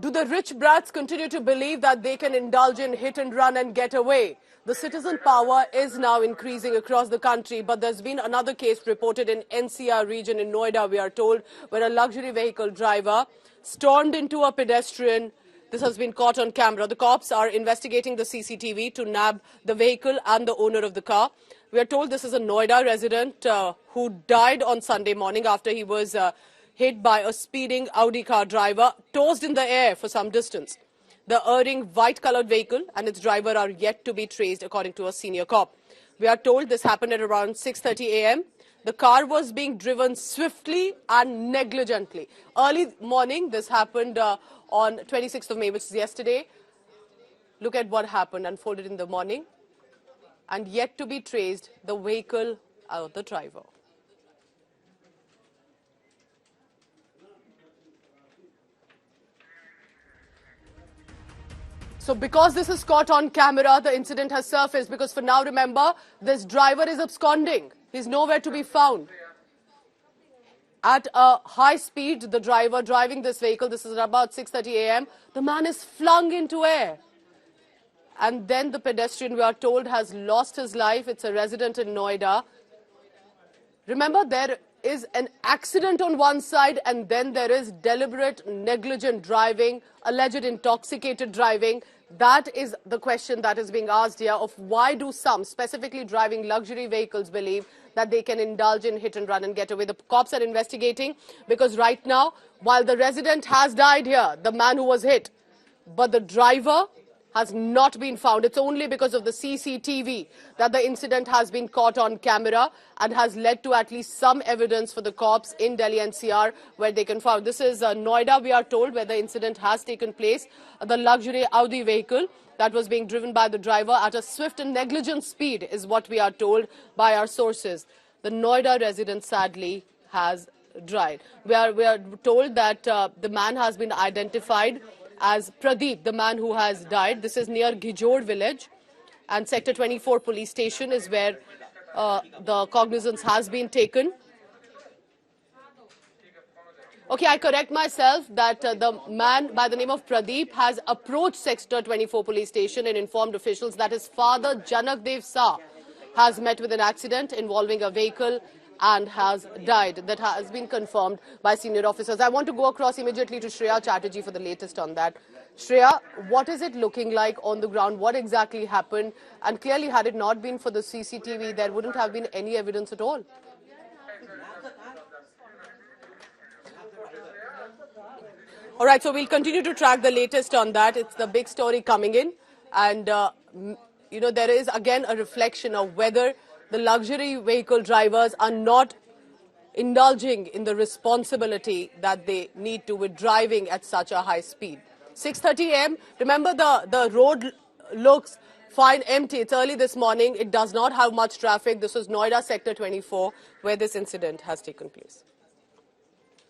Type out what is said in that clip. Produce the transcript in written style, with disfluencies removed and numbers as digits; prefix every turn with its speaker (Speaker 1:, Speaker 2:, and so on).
Speaker 1: Do the rich brats continue to believe that they can indulge in hit and run and get away? The citizen power is now increasing across the country, but there's been another case reported in NCR region in Noida, we are told, where a luxury vehicle driver stormed into a pedestrian. This has been caught on camera. The cops are investigating the CCTV to nab the vehicle and the owner of the car. We are told this is a Noida resident who died on Sunday morning after he was hit by a speeding Audi car driver, tossed in the air for some distance. The erring white-coloured vehicle and its driver are yet to be traced, according to a senior cop. We are told this happened at around 6:30 a.m. The car was being driven swiftly and negligently. Early morning, this happened on 26th of May, which is yesterday. Look at what happened, unfolded in the morning. And yet to be traced, the vehicle or the driver. So because this is caught on camera, the incident has surfaced because for now, remember, this driver is absconding. He's nowhere to be found. At a high speed, the driver driving this vehicle, this is about 6:30 a.m., the man is flung into air. And then the pedestrian, we are told, has lost his life. It's a resident in Noida. Remember, there is an accident on one side and then there is deliberate negligent driving, alleged intoxicated driving. That is the question that is being asked here of why do some, specifically driving luxury vehicles, believe that they can indulge in hit and run and get away. The cops are investigating because right now, while the resident has died here, the man who was hit, but the driver has not been found. It's only because of the CCTV that the incident has been caught on camera and has led to at least some evidence for the cops in Delhi NCR where they can find. This is Noida, we are told, where the incident has taken place. The luxury Audi vehicle that was being driven by the driver at a swift and negligent speed is what we are told by our sources. The Noida resident sadly has died. We are told that the man has been identified as Pradeep, the man who has died. This is near Gijor village, and Sector 24 police station is where the cognizance has been taken. Okay, I correct myself that the man by the name of Pradeep has approached Sector 24 police station and informed officials that his father, Janak Dev Sa, has met with an accident involving a vehicle and has died. That has been confirmed by senior officers. I want to go across immediately to Shreya Chatterjee for the latest on that. Shreya, what is it looking like on the ground? What exactly happened? And clearly, had it not been for the CCTV, there wouldn't have been any evidence at all. All right, so we'll continue to track the latest on that. It's the big story coming in. And, you know, there is again a reflection of whether the luxury vehicle drivers are not indulging in the responsibility that they need to with driving at such a high speed. 6:30 a.m. Remember, the road looks fine, empty. It's early this morning. It does not have much traffic. This is Noida Sector 24, where this incident has taken place.